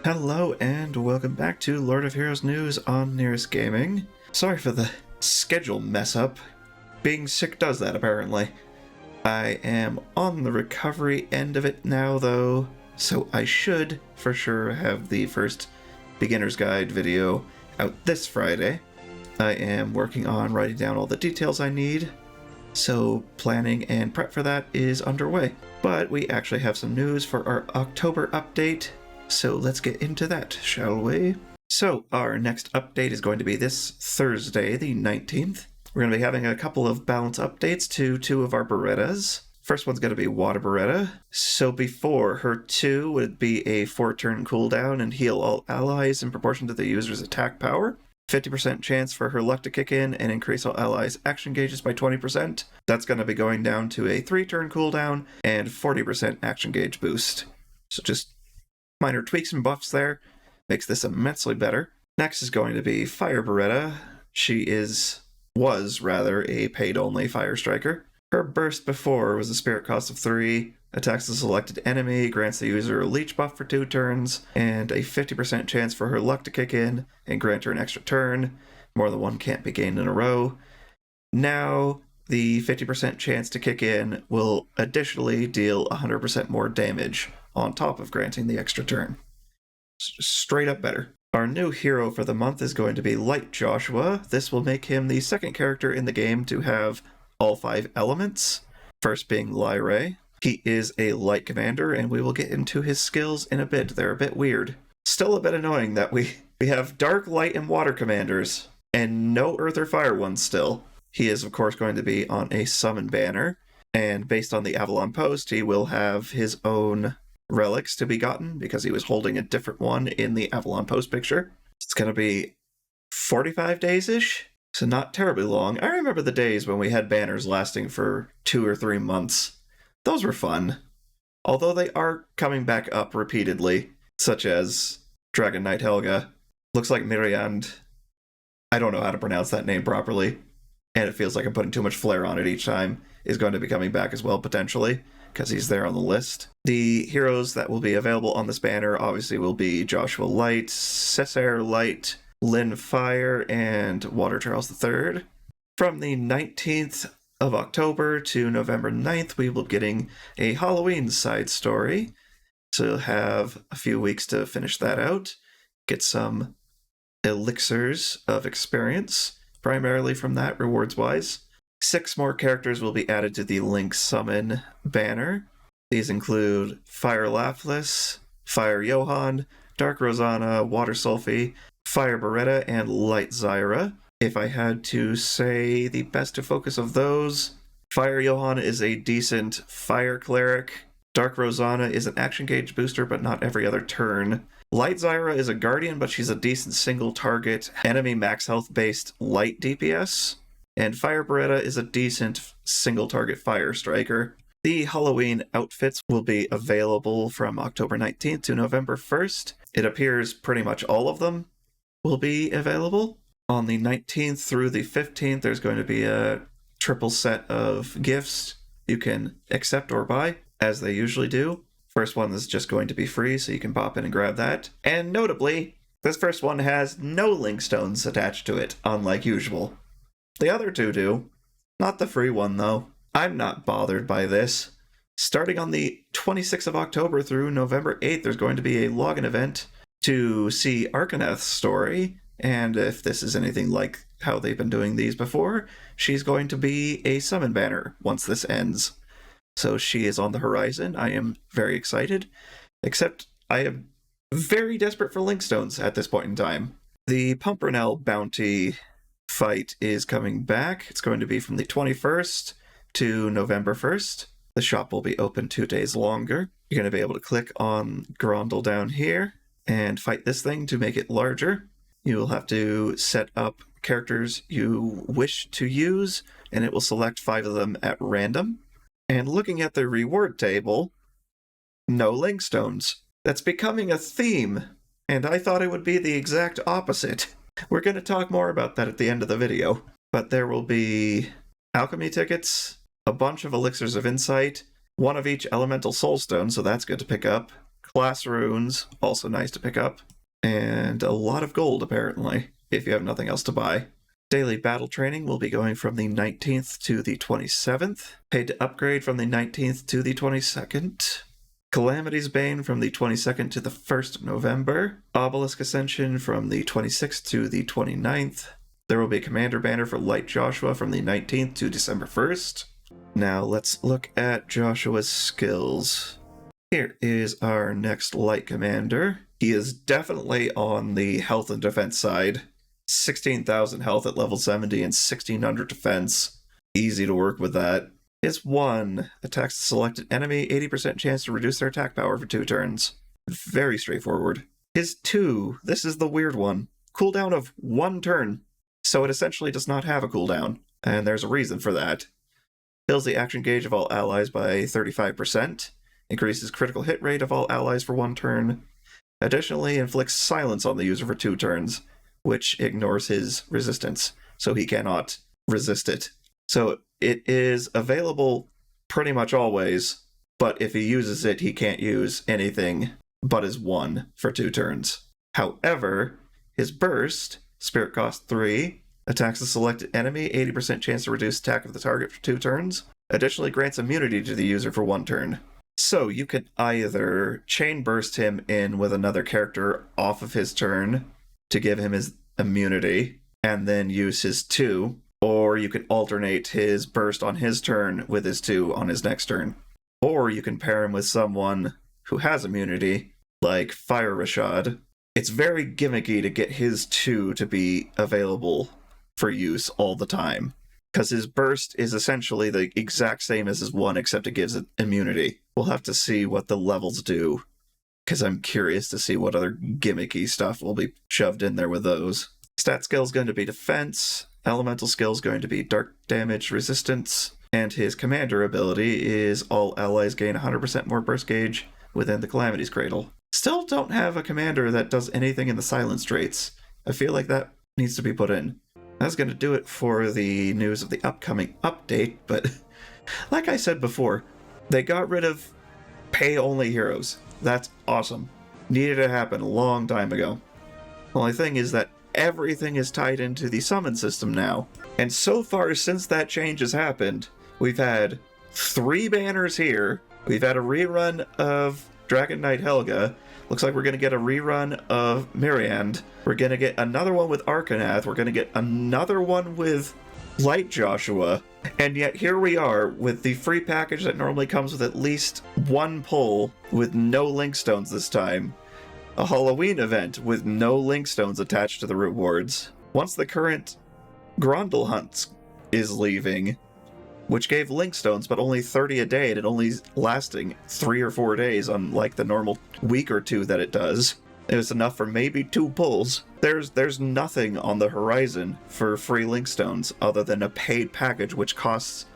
Hello and welcome back to Lord of Heroes News on Nyris Gaming. Sorry for the schedule mess up. Being sick does that, apparently. I am on the recovery end of it now, though, so I should for sure have the first beginner's guide video out this Friday. I am working on writing down all the details I need, so planning and prep for that is underway. But we actually have some news for our October update. So let's get into that, shall we? So our next update is going to be this Thursday, the 19th. We're going to be having a couple of balance updates to two of our Berettas. First one's going to be Water Beretta. So before, her 2 would be a 4-turn cooldown and heal all allies in proportion to the user's attack power. 50% chance for her luck to kick in and increase all allies' action gauges by 20%. That's going to be going down to a 3-turn cooldown and 40% action gauge boost. So just minor tweaks and buffs there, makes this immensely better. Next is going to be Fire Beretta. She was a paid-only Fire Striker. Her burst before was a spirit cost of 3, attacks the selected enemy, grants the user a leech buff for 2 turns, and a 50% chance for her luck to kick in and grant her an extra turn. More than one can't be gained in a row. Now, the 50% chance to kick in will additionally deal 100% more damage on top of granting the extra turn. Straight up better. Our new hero for the month is going to be Light Joshua. This will make him the second character in the game to have all 5 elements, first being Lyrae. He is a light commander, and we will get into his skills in a bit. They're a bit weird. Still a bit annoying that we have dark, light, and water commanders, and no earth or fire ones still. He is, of course, going to be on a summon banner, and based on the Avalon Post, he will have his own relics to be gotten because he was holding a different one in the Avalon Post picture. It's going to be 45 days-ish, so not terribly long. I remember the days when we had banners lasting for 2 or 3 months. Those were fun. Although they are coming back up repeatedly, such as Dragon Knight Helga. Looks like Myriand. I don't know how to pronounce that name properly, and it feels like I'm putting too much flair on it each time, is going to be coming back as well, potentially, because he's there on the list. The heroes that will be available on this banner obviously will be Joshua Light, Cessair Light, Lynn Fire, and Water Charles III. From the 19th of October to November 9th, we will be getting a Halloween side story. So you'll have a few weeks to finish that out, get some elixirs of experience, primarily from that, rewards-wise. 6 more characters will be added to the Link Summon banner. These include Fire Laplas, Fire Johann, Dark Rosanna, Water Sulphie, Fire Beretta, and Light Zyra. If I had to say the best to focus of those, Fire Johann is a decent Fire Cleric. Dark Rosanna is an action gauge booster, but not every other turn. Light Zyra is a Guardian, but she's a decent single-target, enemy max health-based light DPS. And Fire Beretta is a decent single-target Fire Striker. The Halloween outfits will be available from October 19th to November 1st. It appears pretty much all of them will be available. On the 19th through the 15th, there's going to be a triple set of gifts you can accept or buy, as they usually do. First one is just going to be free, so you can pop in and grab that. And notably, this first one has no linkstones attached to it, unlike usual. The other 2 do. Not the free one, though. I'm not bothered by this. Starting on the 26th of October through November 8th, there's going to be a login event to see Arcaneth's story, and if this is anything like how they've been doing these before, she's going to be a summon banner once this ends. So she is on the horizon. I am very excited, except I am very desperate for linkstones at this point in time. The Pumpernel bounty fight is coming back. It's going to be from the 21st to November 1st. The shop will be open 2 days longer. You're going to be able to click on Grondel down here and fight this thing to make it larger. You will have to set up characters you wish to use, and it will select 5 of them at random. And looking at the reward table, no linkstones. That's becoming a theme, and I thought it would be the exact opposite. We're going to talk more about that at the end of the video, but there will be alchemy tickets, a bunch of elixirs of insight, 1 of each elemental soulstone, so that's good to pick up, Class runes, also nice to pick up. And a lot of gold, apparently, if you have nothing else to buy. Daily battle training will be going from the 19th to the 27th. Paid to upgrade from the 19th to the 22nd. Calamity's Bane from the 22nd to the 1st of November. Obelisk Ascension from the 26th to the 29th. There will be a Commander Banner for Light Joshua from the 19th to December 1st. Now let's look at Joshua's skills. Here is our next Light Commander. He is definitely on the health and defense side. 16,000 health at level 70 and 1,600 defense. Easy to work with that. His 1 attacks the selected enemy, 80% chance to reduce their attack power for 2 turns. Very straightforward. His 2, this is the weird one. Cooldown of 1 turn. So it essentially does not have a cooldown, and there's a reason for that. Fills the action gauge of all allies by 35%. Increases critical hit rate of all allies for 1 turn. Additionally, inflicts silence on the user for 2 turns, which ignores his resistance, so he cannot resist it. So it is available pretty much always, but if he uses it, he can't use anything but his 1 for 2 turns. However, his burst, spirit cost 3, attacks the selected enemy, 80% chance to reduce attack of the target for 2 turns. Additionally, grants immunity to the user for 1 turn. So you can either chain burst him in with another character off of his turn to give him his immunity, and then use his 2, or you can alternate his burst on his turn with his 2 on his next turn. Or you can pair him with someone who has immunity, like Fire Rashad. It's very gimmicky to get his 2 to be available for use all the time, because his burst is essentially the exact same as his 1, except it gives it immunity. We'll have to see what the levels do, because I'm curious to see what other gimmicky stuff will be shoved in there with those. Stat skill is going to be defense, elemental skill is going to be dark damage resistance, and his commander ability is all allies gain 100% more burst gauge within the Calamity's Cradle. Still don't have a commander that does anything in the silence traits. I feel like that needs to be put in. That's going to do it for the news of the upcoming update, but like I said before, they got rid of pay-only heroes. That's awesome. Needed to happen a long time ago. The only thing is that everything is tied into the summon system now. And so far since that change has happened, we've had 3 banners here. We've had a rerun of Dragon Knight Helga. Looks like we're going to get a rerun of Miriand. We're going to get another one with Arcanath. We're going to get another one with Light Joshua. And yet here we are with the free package that normally comes with at least 1 pull with no linkstones this time. A Halloween event with no linkstones attached to the rewards. Once the current Grondel hunt is leaving, which gave linkstones but only 30 a day, and it only lasting 3 or 4 days, unlike the normal week or 2 that it does. It was enough for maybe 2 pulls. There's nothing on the horizon for free linkstones other than a paid package which costs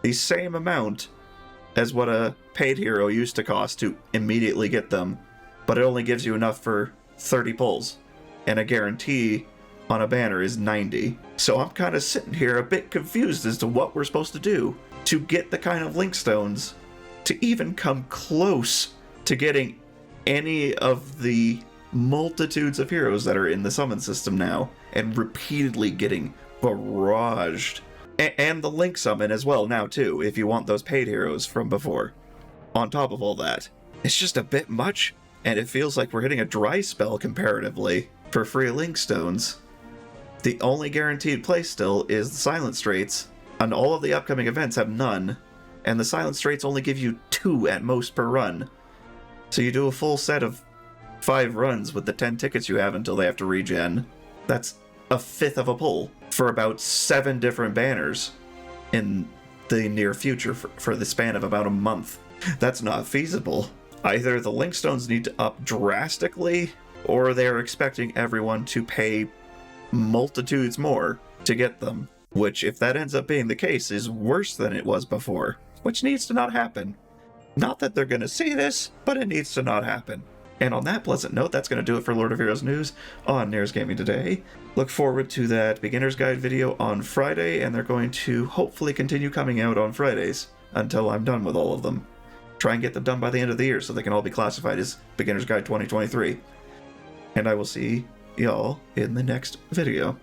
the same amount as what a paid hero used to cost to immediately get them, but it only gives you enough for 30 pulls, and a guarantee on a banner is 90. So I'm kind of sitting here a bit confused as to what we're supposed to do to get the kind of linkstones to even come close to getting any of the multitudes of heroes that are in the summon system now, and repeatedly getting barraged. And the link summon as well now too, if you want those paid heroes from before. On top of all that, it's just a bit much, and it feels like we're hitting a dry spell comparatively for free linkstones. The only guaranteed place still is the silence traits, and all of the upcoming events have none, and the silence traits only give you 2 at most per run. So you do a full set of 5 runs with the 10 tickets you have until they have to regen. That's a 1/5 of a pull for about 7 different banners in the near future for the span of about a month. That's not feasible. Either the linkstones need to up drastically, or they're expecting everyone to pay multitudes more to get them, which, if that ends up being the case, is worse than it was before, which needs to not happen. Not that they're going to see this, but it needs to not happen. And on that pleasant note, that's going to do it for Lord of Heroes news on Nyris Gaming today. Look forward to that beginner's guide video on Friday, and they're going to hopefully continue coming out on Fridays until I'm done with all of them. Try and get them done by the end of the year so they can all be classified as Beginner's Guide 2023. And I will see y'all in the next video.